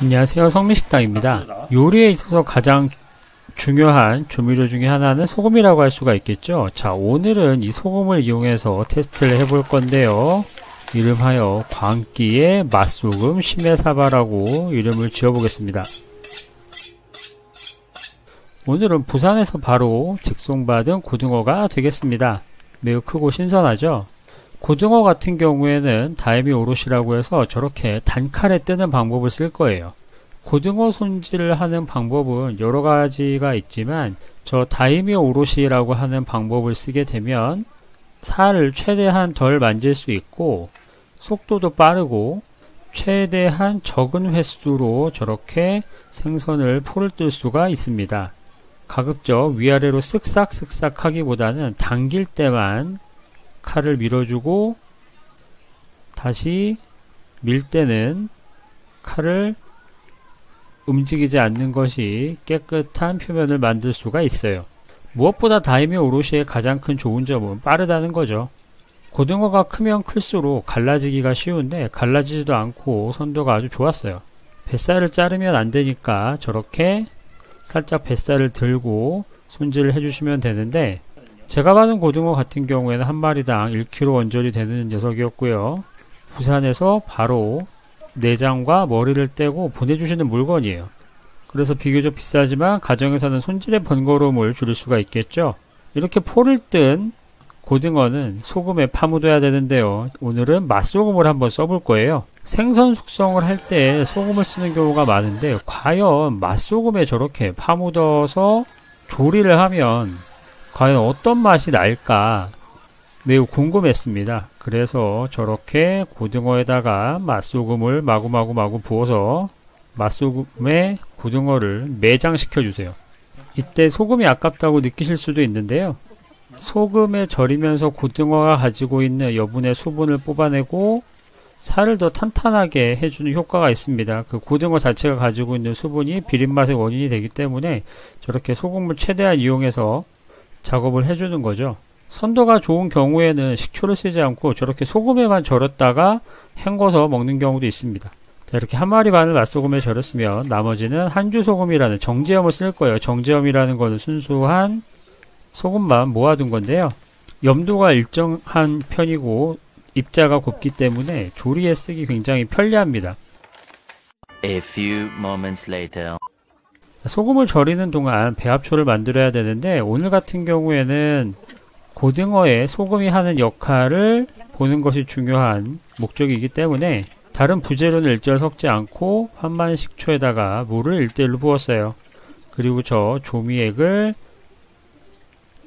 안녕하세요, 성미식당입니다. 요리에 있어서 가장 중요한 조미료 중에 하나는 소금이라고 할 수가 있겠죠. 자, 오늘은 이 소금을 이용해서 테스트를 해볼 건데요. 이름하여 광기의 맛소금 시메사바라고 이름을 지어보겠습니다. 오늘은 부산에서 바로 직송받은 고등어가 되겠습니다. 매우 크고 신선하죠. 고등어 같은 경우에는 다이미 오롯이라고 해서 저렇게 단칼에 뜨는 방법을 쓸 거예요. 고등어 손질을 하는 방법은 여러 가지가 있지만 저 다이미 오롯이라고 하는 방법을 쓰게 되면 살을 최대한 덜 만질 수 있고 속도도 빠르고 최대한 적은 횟수로 저렇게 생선을 포를 뜰 수가 있습니다. 가급적 위아래로 쓱싹쓱싹 하기보다는 당길 때만 칼을 밀어주고 다시 밀 때는 칼을 움직이지 않는 것이 깨끗한 표면을 만들 수가 있어요. 무엇보다 다이미 오롯이의 가장 큰 좋은 점은 빠르다는 거죠. 고등어가 크면 클수록 갈라지기가 쉬운데 갈라지지도 않고 선도가 아주 좋았어요. 뱃살을 자르면 안 되니까 저렇게 살짝 뱃살을 들고 손질을 해주시면 되는데 제가 받은 고등어 같은 경우에는 한 마리당 1kg 언저리 되는 녀석이었고요. 부산에서 바로 내장과 머리를 떼고 보내주시는 물건이에요. 그래서 비교적 비싸지만 가정에서는 손질의 번거로움을 줄일 수가 있겠죠. 이렇게 포를 뜬 고등어는 소금에 파묻어야 되는데요. 오늘은 맛소금을 한번 써볼 거예요. 생선 숙성을 할 때 소금을 쓰는 경우가 많은데 과연 맛소금에 저렇게 파묻어서 조리를 하면 과연 어떤 맛이 날까 매우 궁금했습니다. 그래서 저렇게 고등어에다가 맛소금을 마구마구 부어서 맛소금에 고등어를 매장시켜 주세요. 이때 소금이 아깝다고 느끼실 수도 있는데요. 소금에 절이면서 고등어가 가지고 있는 여분의 수분을 뽑아내고 살을 더 탄탄하게 해주는 효과가 있습니다. 그 고등어 자체가 가지고 있는 수분이 비린맛의 원인이 되기 때문에 저렇게 소금을 최대한 이용해서 작업을 해주는 거죠. 선도가 좋은 경우에는 식초를 쓰지 않고 저렇게 소금에만 절였다가 헹궈서 먹는 경우도 있습니다. 자, 이렇게 한 마리 반을 맛소금에 절였으면 나머지는 한주소금이라는 정제염을 쓸 거예요. 정제염이라는 거는 순수한 소금만 모아둔 건데요. 염도가 일정한 편이고 입자가 곱기 때문에 조리에 쓰기 굉장히 편리합니다. A few moments later. 소금을 절이는 동안 배합초를 만들어야 되는데 오늘 같은 경우에는 고등어에 소금이 하는 역할을 보는 것이 중요한 목적이기 때문에 다른 부재료는 일절 섞지 않고 환만 식초에다가 물을 1대1로 부었어요. 그리고 저 조미액을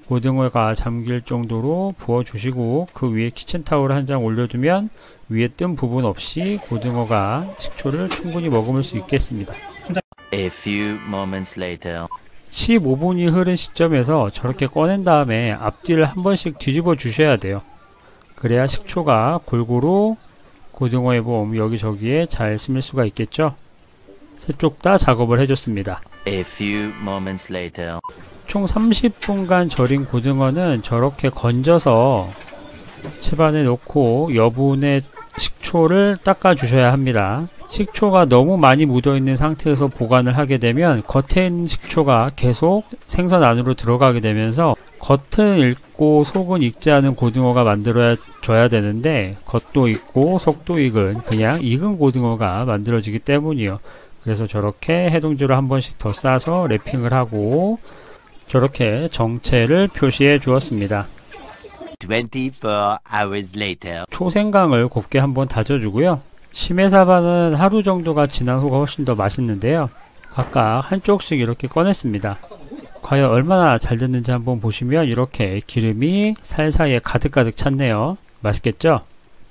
고등어가 잠길 정도로 부어주시고 그 위에 키친타올 한 장 올려두면 위에 뜬 부분 없이 고등어가 식초를 충분히 머금을 수 있겠습니다. A few moments later. 15분이 흐른 시점에서 저렇게 꺼낸 다음에 앞뒤를 한 번씩 뒤집어 주셔야 돼요. 그래야 식초가 골고루 고등어의 몸 여기저기에 잘 스밀 수가 있겠죠. 세 쪽 다 작업을 해줬습니다. A few moments later. 총 30분간 절인 고등어는 저렇게 건져서 채반에 넣고 여분의 식초를 닦아 주셔야 합니다. 식초가 너무 많이 묻어있는 상태에서 보관을 하게 되면 겉에 있는 식초가 계속 생선 안으로 들어가게 되면서 겉은 익고 속은 익지 않은 고등어가 만들어져야 되는데 겉도 익고 속도 익은 그냥 익은 고등어가 만들어지기 때문이요. 그래서 저렇게 해동제로 한 번씩 더 싸서 랩핑을 하고 저렇게 정체를 표시해 주었습니다. 24 hours later. 초생강을 곱게 한번 다져주고요. 시메사바는 하루 정도가 지난 후가 훨씬 더 맛있는데요. 각각 한쪽씩 이렇게 꺼냈습니다. 과연 얼마나 잘 됐는지 한번 보시면 이렇게 기름이 살 사이에 가득가득 찼네요. 맛있겠죠?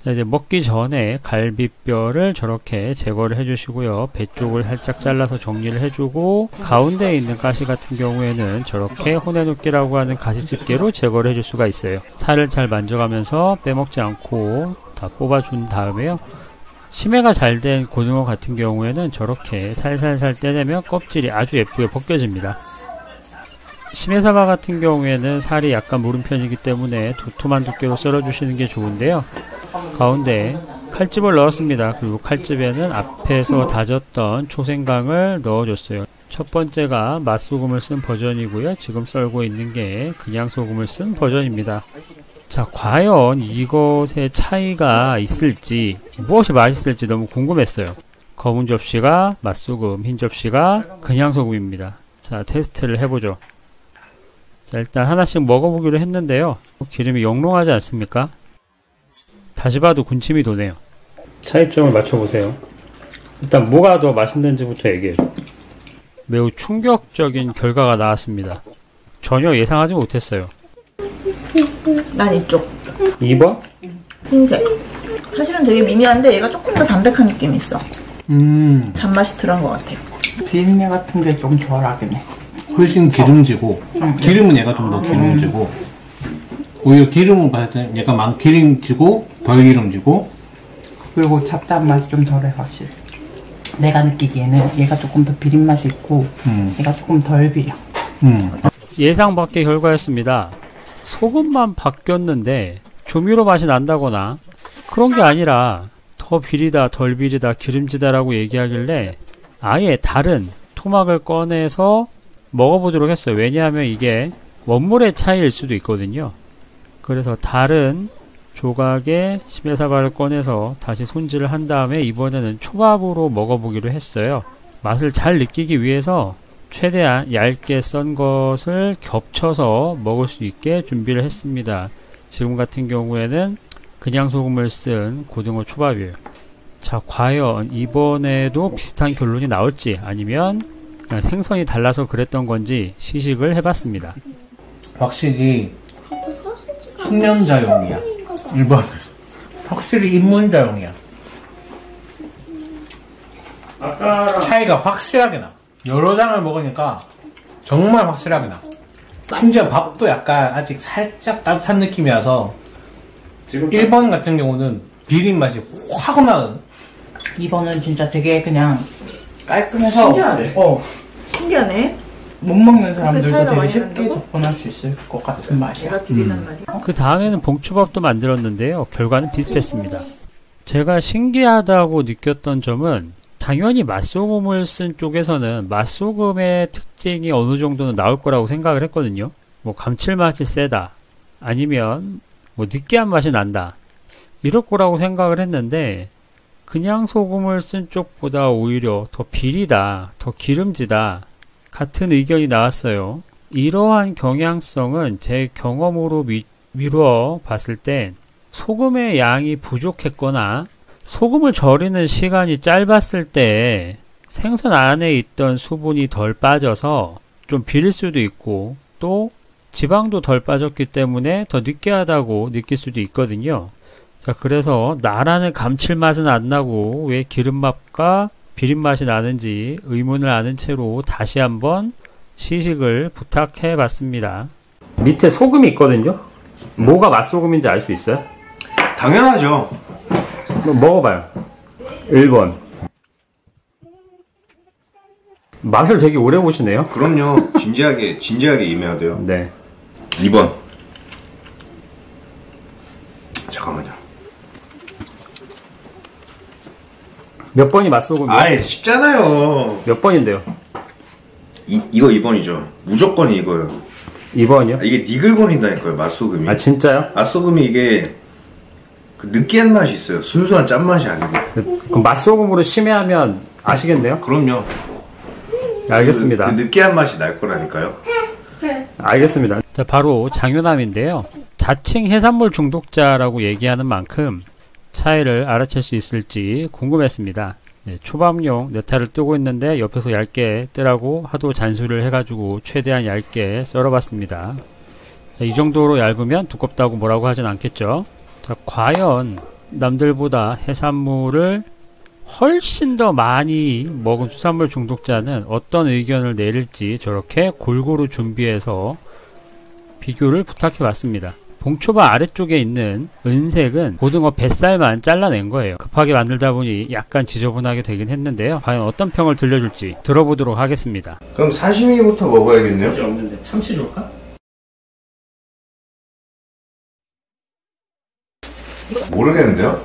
자, 이제 먹기 전에 갈비뼈를 저렇게 제거를 해주시고요. 배 쪽을 살짝 잘라서 정리를 해주고 가운데에 있는 가시 같은 경우에는 저렇게 호네누끼라고 하는 가시집게로 제거를 해줄 수가 있어요. 살을 잘 만져가면서 빼먹지 않고 다 뽑아준 다음에요. 심해가 잘 된 고등어 같은 경우에는 저렇게 살살살 떼내면 껍질이 아주 예쁘게 벗겨집니다. 시메사바 같은 경우에는 살이 약간 무른 편이기 때문에 도톰한 두께로 썰어주시는 게 좋은데요. 가운데 칼집을 넣었습니다. 그리고 칼집에는 앞에서 다졌던 초생강을 넣어줬어요. 첫 번째가 맛소금을 쓴 버전이고요. 지금 썰고 있는 게 그냥 소금을 쓴 버전입니다. 자, 과연 이것의 차이가 있을지, 무엇이 맛있을지 너무 궁금했어요. 검은 접시가 맛소금, 흰 접시가 그냥 소금입니다. 자, 테스트를 해보죠. 자, 일단 하나씩 먹어보기로 했는데요. 기름이 영롱하지 않습니까? 다시 봐도 군침이 도네요. 차이점을 맞춰보세요. 일단 뭐가 더 맛있는지부터 얘기해줘. 매우 충격적인 결과가 나왔습니다. 전혀 예상하지 못했어요. 난 이쪽 2번? 흰색. 사실은 되게 미미한데 얘가 조금 더 담백한 느낌이 있어. 잔맛이 덜한 것 같아요. 비린내 같은 게 좀 덜하긴 해. 훨씬 기름지고 기름은 얘가 좀 더 기름지고 오히려 기름을 봤을 때는 얘가 기름지고 덜 기름지고 그리고 잡다한 맛이 좀 덜해 확실히. 내가 느끼기에는 얘가 조금 더 비린 맛이 있고 얘가 조금 덜 비려. 예상 밖의 결과였습니다. 소금만 바뀌었는데 조미료 맛이 난다거나 그런 게 아니라 더 비리다, 덜 비리다, 기름지다라고 얘기하길래 아예 다른 토막을 꺼내서 먹어보도록 했어요. 왜냐하면 이게 원물의 차이일 수도 있거든요. 그래서 다른 조각의 심해사과를 꺼내서 다시 손질을 한 다음에 이번에는 초밥으로 먹어보기로 했어요. 맛을 잘 느끼기 위해서 최대한 얇게 썬 것을 겹쳐서 먹을 수 있게 준비를 했습니다. 지금 같은 경우에는 그냥 소금을 쓴 고등어 초밥이에요. 자, 과연 이번에도 비슷한 결론이 나올지 아니면 그냥 생선이 달라서 그랬던 건지 시식을 해봤습니다. 확실히 숙련자용이야. 1번 확실히 입문자용이야. 차이가 확실하게 나. 여러 장을 먹으니까 정말 확실하게 나. 심지어 밥도 약간 아직 살짝 따뜻한 느낌이라서 1번 같은 경우는 비린 맛이 확 나는. 2번은 진짜 되게 그냥 깔끔해서 신기하네. 신기하네. 못 먹는 사람들도 차이가 되게 많이 쉽게 난다고? 접근할 수 있을 것 같은 맛이야. 얘가 비리단 말이야. 그 다음에는 봉초밥도 만들었는데요. 결과는 비슷했습니다. 제가 신기하다고 느꼈던 점은 당연히 맛소금을 쓴 쪽에서는 맛소금의 특징이 어느 정도는 나올 거라고 생각을 했거든요. 뭐 감칠맛이 세다, 아니면 뭐 느끼한 맛이 난다, 이럴 거라고 생각을 했는데 그냥 소금을 쓴 쪽보다 오히려 더 비리다, 더 기름지다 같은 의견이 나왔어요. 이러한 경향성은 제 경험으로 미루어 봤을 때 소금의 양이 부족했거나 소금을 절이는 시간이 짧았을 때 생선 안에 있던 수분이 덜 빠져서 좀 비릴 수도 있고 또 지방도 덜 빠졌기 때문에 더 느끼하다고 느낄 수도 있거든요. 자, 그래서 나라는 감칠맛은 안 나고 왜 기름맛과 비린맛이 나는지 의문을 아는 채로 다시 한번 시식을 부탁해 봤습니다. 밑에 소금이 있거든요. 뭐가 맛소금인지 알 수 있어요? 당연하죠. 먹어봐요. 1번. 맛을 되게 오래 보시네요. 그럼요. 진지하게 임해야 돼요. 네. 2번. 잠깐만요. 몇 번이 맛소금이에요? 아이, 쉽잖아요. 몇 번인데요? 이거 2번이죠. 무조건 이거예요. 2번이요? 이게 니글거린다니까요, 맛소금이. 아, 진짜요? 맛소금이 이게 그 느끼한 맛이 있어요. 순수한 짠맛이 아니고. 그럼 맛소금으로 심해하면 아시겠네요? 그럼요. 알겠습니다. 그 느끼한 맛이 날 거라니까요. 알겠습니다. 자, 바로 장효남인데요. 자칭 해산물 중독자라고 얘기하는 만큼 차이를 알아챌 수 있을지 궁금했습니다. 네, 초밥용 네타를 뜨고 있는데 옆에서 얇게 뜨라고 하도 잔소리를 해가지고 최대한 얇게 썰어봤습니다. 자, 이 정도로 얇으면 두껍다고 뭐라고 하진 않겠죠. 자, 과연 남들보다 해산물을 훨씬 더 많이 먹은 수산물 중독자는 어떤 의견을 내릴지 저렇게 골고루 준비해서 비교를 부탁해 봤습니다. 봉초밥 아래쪽에 있는 은색은 고등어 뱃살만 잘라낸 거예요. 급하게 만들다 보니 약간 지저분하게 되긴 했는데요. 과연 어떤 평을 들려줄지 들어보도록 하겠습니다. 그럼 사시미부터 먹어야겠네요. 없는데 참치 줄까? 모르겠는데요?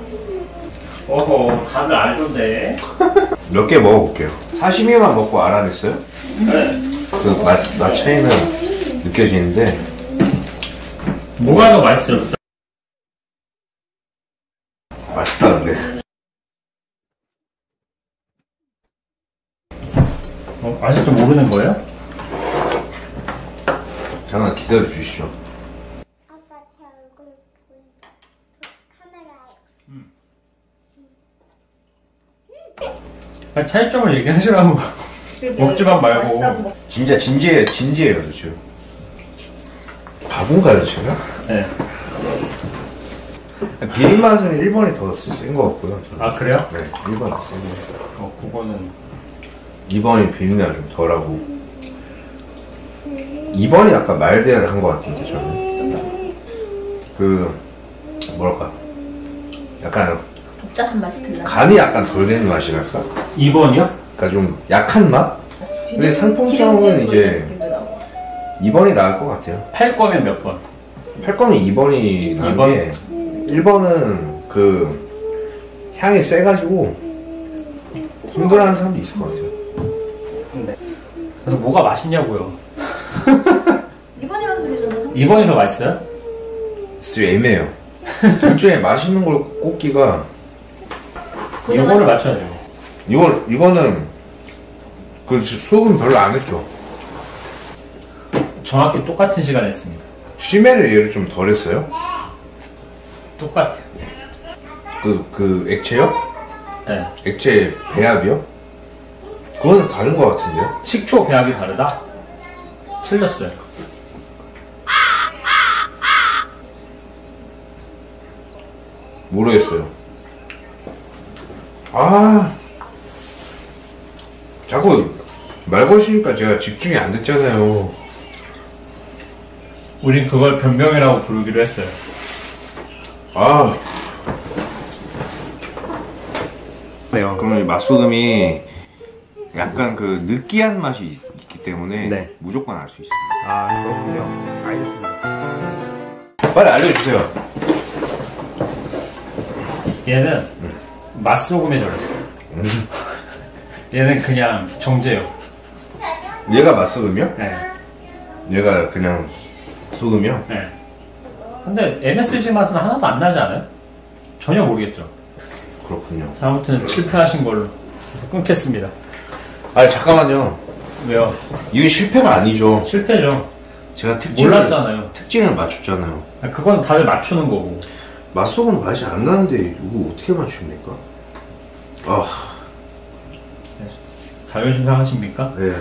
어허, 다들 알던데. 몇 개 먹어볼게요. 사시미만 먹고 알아냈어요? 네. 그 맛 차이는 느껴지는데. 뭐가 더 맛있어요? 맛있다는데. 아직도 모르는 거예요? 잠깐 기다려 주시죠. 아빠 제 얼굴 보이죠? 카메라에. 차이점을 얘기하시라고. 먹지만 말고. 진짜 진지해요, 저 지금. 바본가요, 제가? 네. 비린 맛은 1번이 더 센 것 같고요. 저는. 아, 그래요? 네, 1번이 더 센 것 같아요. 그거는. 2번이 비린내가 좀 덜하고. 2번이 약간 말대한 것 같은데, 저는. 뭐랄까. 약간, 복잡한 맛이 들라. 간이 약간 덜 되는 맛이랄까? 2번이요? 그러니까 좀 약한 맛? 근데 상품성은 이제 2번이 나을 것 같아요. 팔 거면 몇 번? 팔 거면 2번이 나은 2번? 게 1번은 향이 세가지고 힘들어하는 사람도 있을 것 같아요. 그래서 뭐가 맛있냐고요? 2번이라는 소리잖아. 2번이 더 맛있어요? 진짜 애매해요. 둘 중에 맛있는 걸 꼽기가 이거를 맞춰야죠. 이거는 소금 별로 안 했죠. 정확히 똑같은 시간 했습니다. 시메를 얘를 좀 덜 했어요? 똑같아요. 액체요? 네. 액체 배합이요? 그거는 다른 것 같은데요? 식초 배합이 다르다? 틀렸어요. 모르겠어요. 자꾸 말 거시니까 제가 집중이 안 됐잖아요. 우린 그걸 변명이라고 부르기로 했어요. 그러면 이 맛소금이 약간 느끼한 맛이 있기 때문에 네. 무조건 알 수 있습니다. 그렇군요. 알겠습니다. 빨리 알려주세요. 얘는 맛소금에 절였어요. 얘는 그냥 정제요. 얘가 맛소금이요? 네. 얘가 그냥 소금이요? 네. 근데 MSG 맛은 하나도 안 나지 않아요? 전혀 모르겠죠. 그렇군요. 자, 아무튼 실패하신 걸로 해서 끊겠습니다. 잠깐만요. 왜요? 이게 실패가 아니죠. 실패죠. 제가 특징을 몰랐잖아요. 맞췄잖아요. 그건 다들 맞추는 거고. 맛소금 맛이 안 나는데 이거 어떻게 맞춥니까? 자존심 상하십니까? 네.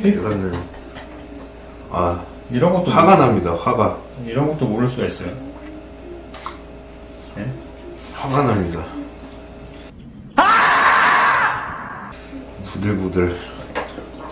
이거는 이런 것도 화가 납니다. 화가. 이런 것도 모를 수가 있어요. 네? 화가 납니다. 부들부들.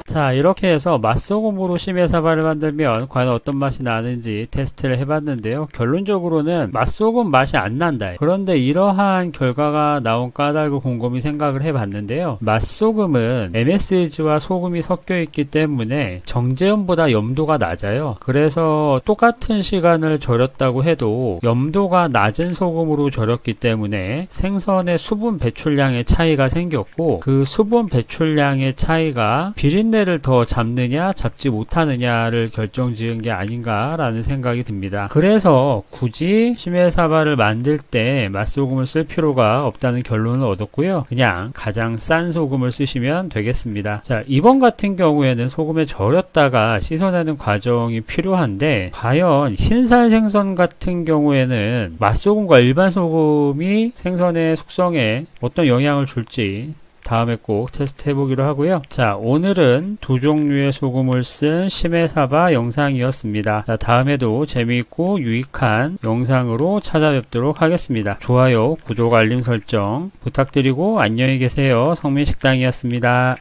자, 이렇게 해서 맛소금으로 심해사바를 만들면 과연 어떤 맛이 나는지 테스트를 해봤는데요. 결론적으로는 맛소금 맛이 안 난다. 그런데 이러한 결과가 나온 까닭을 곰곰이 생각을 해봤는데요. 맛소금은 MSG와 소금이 섞여 있기 때문에 정제염보다 염도가 낮아요. 그래서 똑같은 시간을 절였다고 해도 염도가 낮은 소금으로 절였기 때문에 생선의 수분 배출량의 차이가 생겼고, 그 수분 배출량의 차이가 비린내를 더 잡느냐 잡지 못하느냐를 결정지은 게 아닌가라는 생각이 듭니다. 그래서 굳이 심해사바를 만들 때 맛소금을 쓸 필요가 없다는 결론을 얻었고요. 그냥 가장 싼 소금을 쓰시면 되겠습니다. 자, 이번 같은 경우에는 소금에 절였다가 씻어내는 과정이 필요한데, 과연 흰살 생선 같은 경우에는 맛소금과 일반 소금이 생선의 숙성에 어떤 영향을 줄지 다음에 꼭 테스트 해보기로 하고요. 자, 오늘은 두 종류의 소금을 쓴 심해사바 영상이었습니다. 자, 다음에도 재미있고 유익한 영상으로 찾아뵙도록 하겠습니다. 좋아요, 구독, 알림 설정 부탁드리고 안녕히 계세요. 성민식당이었습니다.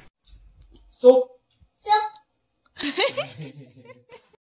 쏙!